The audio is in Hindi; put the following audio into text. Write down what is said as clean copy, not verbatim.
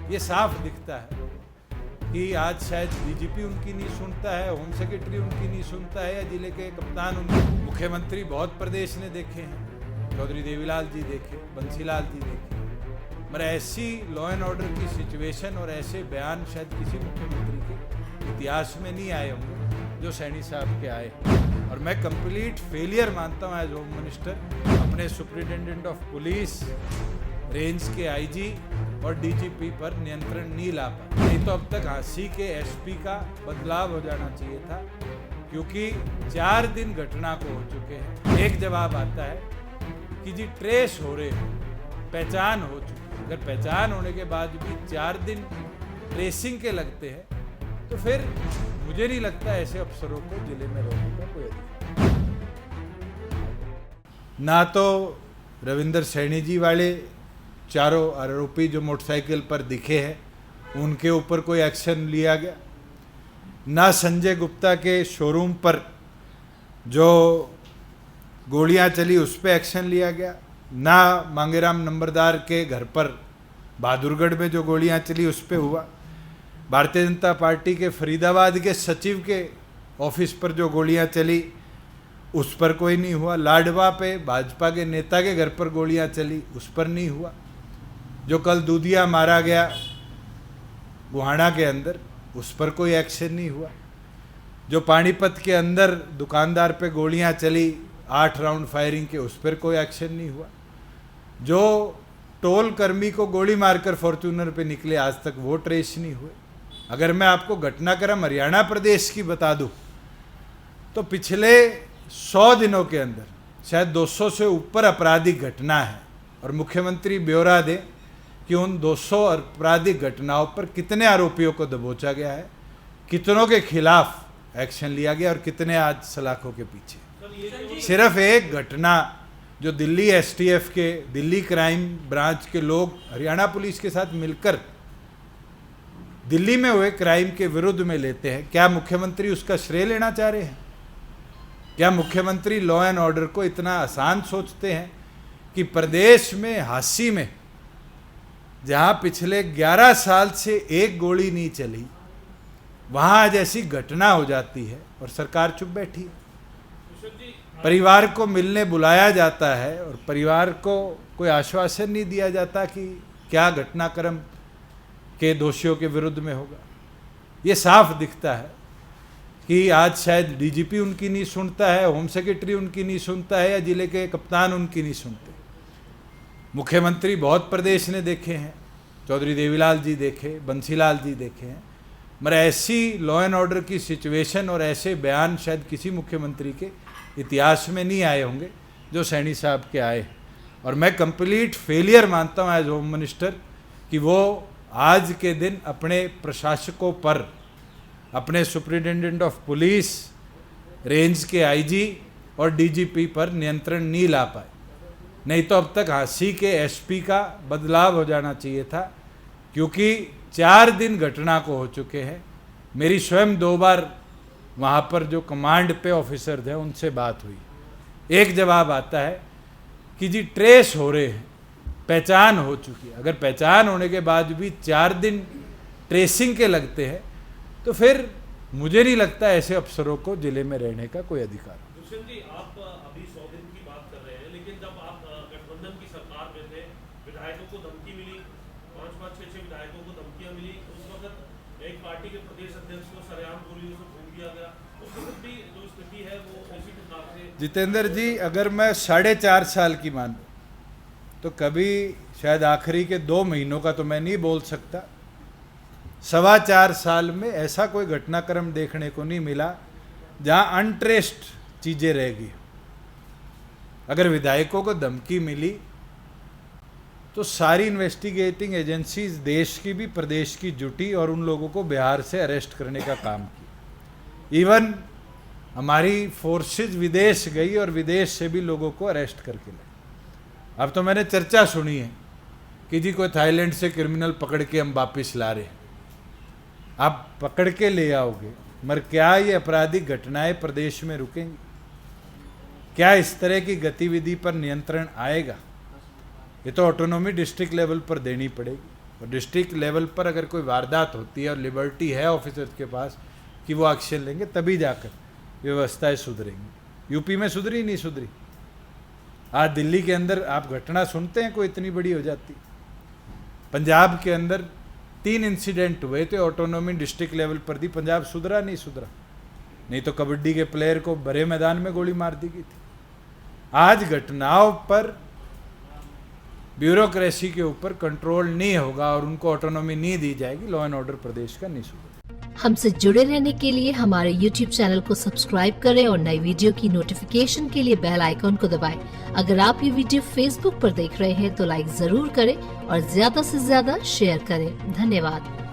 ये साफ दिखता है कि आज शायद डीजीपी उनकी नहीं सुनता है, होम सेक्रेटरी उनकी नहीं सुनता है, या जिले के कप्तान उनकी। मुख्यमंत्री बहुत प्रदेश ने देखे हैं, चौधरी देवीलाल जी देखे, बंसीलाल जी देखे, मगर ऐसी लॉ एंड ऑर्डर की सिचुएशन और ऐसे बयान शायद किसी मुख्यमंत्री के इतिहास में नहीं आए होंगे जो सैनी साहब के आए। और मैं कंप्लीट फेलियर मानता हूँ एज होम मिनिस्टर अपने सुप्रिटेंडेंट ऑफ पुलिस, रेंज के आईजी और डीजीपी पर नियंत्रण नहीं ला पाए। नहीं तो अब तक झांसी के एसपी का बदलाव हो जाना चाहिए था, क्योंकि 4 दिन घटना को हो चुके हैं। एक जवाब आता है कि जी ट्रेस हो रहे हैं, पहचान हो चुकी है। अगर पहचान होने के बाद भी 4 दिन ट्रेसिंग के लगते हैं तो फिर मुझे नहीं लगता ऐसे अफसरों को जिले में रहने का कोई अधिकार। ना तो रविंदर सैनी जी वाले चारों आरोपी जो मोटरसाइकिल पर दिखे हैं उनके ऊपर कोई एक्शन लिया गया, ना संजय गुप्ता के शोरूम पर जो गोलियां चली उस पर एक्शन लिया गया, ना मांगेराम नंबरदार के घर पर बहादुरगढ़ में जो गोलियां चली उस पर हुआ, भारतीय जनता पार्टी के फरीदाबाद के सचिव के ऑफिस पर जो गोलियां चली उस पर कोई नहीं हुआ, लाडवा पे भाजपा के नेता के घर पर गोलियां चली उस पर नहीं हुआ, जो कल दूधिया मारा गया गुहाना के अंदर उस पर कोई एक्शन नहीं हुआ, जो पानीपत के अंदर दुकानदार पे गोलियां चली 8 राउंड फायरिंग के उस पर कोई एक्शन नहीं हुआ, जो टोल कर्मी को गोली मारकर फॉर्च्यूनर पे निकले आज तक वो ट्रेस नहीं हुए। अगर मैं आपको घटनाक्रम हरियाणा प्रदेश की बता दूं तो पिछले 100 दिनों के अंदर शायद 200 से ऊपर आपराधिक घटना है, और मुख्यमंत्री ब्यौरा दे कि उन 200 आपराधिक घटनाओं पर कितने आरोपियों को दबोचा गया है, कितनों के खिलाफ एक्शन लिया गया और कितने आज सलाखों के पीछे। सिर्फ एक घटना जो दिल्ली एसटीएफ के, दिल्ली क्राइम ब्रांच के लोग हरियाणा पुलिस के साथ मिलकर दिल्ली में हुए क्राइम के विरुद्ध में लेते हैं, क्या मुख्यमंत्री उसका श्रेय लेना चाह रहे हैं? क्या मुख्यमंत्री लॉ एंड ऑर्डर को इतना आसान सोचते हैं कि प्रदेश में झांसी में जहां पिछले 11 साल से एक गोली नहीं चली वहां आज ऐसी घटना हो जाती है और सरकार चुप बैठी है? परिवार को मिलने बुलाया जाता है और परिवार को कोई आश्वासन नहीं दिया जाता कि क्या घटनाक्रम के दोषियों के विरुद्ध में होगा। ये साफ दिखता है कि आज शायद डीजीपी उनकी नहीं सुनता है, होम सेक्रेटरी उनकी नहीं सुनता है, या जिले के कप्तान उनकी नहीं सुनते। मुख्यमंत्री बहुत प्रदेश ने देखे हैं, चौधरी देवीलाल जी देखे, बंसीलाल जी देखे हैं, मगर ऐसी लॉ एंड ऑर्डर की सिचुएशन और ऐसे बयान शायद किसी मुख्यमंत्री के इतिहास में नहीं आए होंगे जो सैनी साहब के आए। और मैं कंप्लीट फेलियर मानता हूँ एज होम मिनिस्टर कि वो आज के दिन अपने प्रशासकों पर, अपने सुप्रिटेंडेंट ऑफ पुलिस, रेंज के आईजी और डीजीपी पर नियंत्रण नहीं ला पाए। नहीं तो अब तक झांसी के एसपी का बदलाव हो जाना चाहिए था, क्योंकि 4 दिन घटना को हो चुके हैं। मेरी स्वयं 2 बार वहाँ पर जो कमांड पे ऑफिसर थे उनसे बात हुई। एक जवाब आता है कि जी ट्रेस हो रहे हैं, पहचान हो चुकी है। अगर पहचान होने के बाद भी 4 दिन ट्रेसिंग के लगते हैं तो फिर मुझे नहीं लगता ऐसे अफसरों को जिले में रहने का कोई अधिकार। दुष्यंत जी, आप अभी 100 दिन की बात कर रहे हैं, लेकिन जब आप गठबंधन की सरकार में थे, विधायकों को धमकी मिली, 5-5, 6-6 विधायकों को धमकियां मिली, उस वक्त एक पार्टी के प्रदेश अध्यक्ष को सरेआम गोलियों से भून दिया गया। उस वक्त भी जो स्थिति है वो उसी प्रकार से। जितेंद्र जी, अगर मैं 4.5 साल की मानूं तो कभी शायद आखिरी के 2 महीनों का तो मैं नहीं बोल सकता, 4.25 साल में ऐसा कोई घटनाक्रम देखने को नहीं मिला जहां अनट्रेस्ड चीजें रहेगी। अगर विधायकों को धमकी मिली तो सारी इन्वेस्टिगेटिंग एजेंसीज देश की भी प्रदेश की जुटी और उन लोगों को बिहार से अरेस्ट करने का काम किया। इवन हमारी फोर्सेज विदेश गई और विदेश से भी लोगों को अरेस्ट करके लाई। अब तो मैंने चर्चा सुनी है कि जी कोई थाईलैंड से क्रिमिनल पकड़ के हम वापिस ला रहे हैं। आप पकड़ के ले आओगे, मगर क्या ये आपराधिक घटनाएं प्रदेश में रुकेंगी? क्या इस तरह की गतिविधि पर नियंत्रण आएगा? ये तो ऑटोनॉमी डिस्ट्रिक्ट लेवल पर देनी पड़ेगी। और डिस्ट्रिक्ट लेवल पर अगर कोई वारदात होती है और लिबर्टी है ऑफिसर्स के पास कि वो एक्शन लेंगे, तभी जाकर व्यवस्थाएं सुधरेंगी। यूपी में सुधरी नहीं सुधरी। आज दिल्ली के अंदर आप घटना सुनते हैं कोई इतनी बड़ी हो जाती। पंजाब के अंदर 3 इंसिडेंट हुए थे, ऑटोनॉमी डिस्ट्रिक्ट लेवल पर दी, पंजाब सुधरा नहीं सुधरा। नहीं तो कबड्डी के प्लेयर को भरे मैदान में गोली मार दी गई थी। आज घटनाओं पर ब्यूरोक्रेसी के ऊपर कंट्रोल नहीं होगा और उनको ऑटोनॉमी नहीं दी जाएगी, लॉ एंड ऑर्डर प्रदेश का नहीं सुधरेगा। हमसे जुड़े रहने के लिए हमारे YouTube चैनल को सब्सक्राइब करें और नई वीडियो की नोटिफिकेशन के लिए बेल आइकॉन को दबाएं। अगर आप ये वीडियो Facebook पर देख रहे हैं तो लाइक जरूर करें और ज्यादा से ज्यादा शेयर करें। धन्यवाद।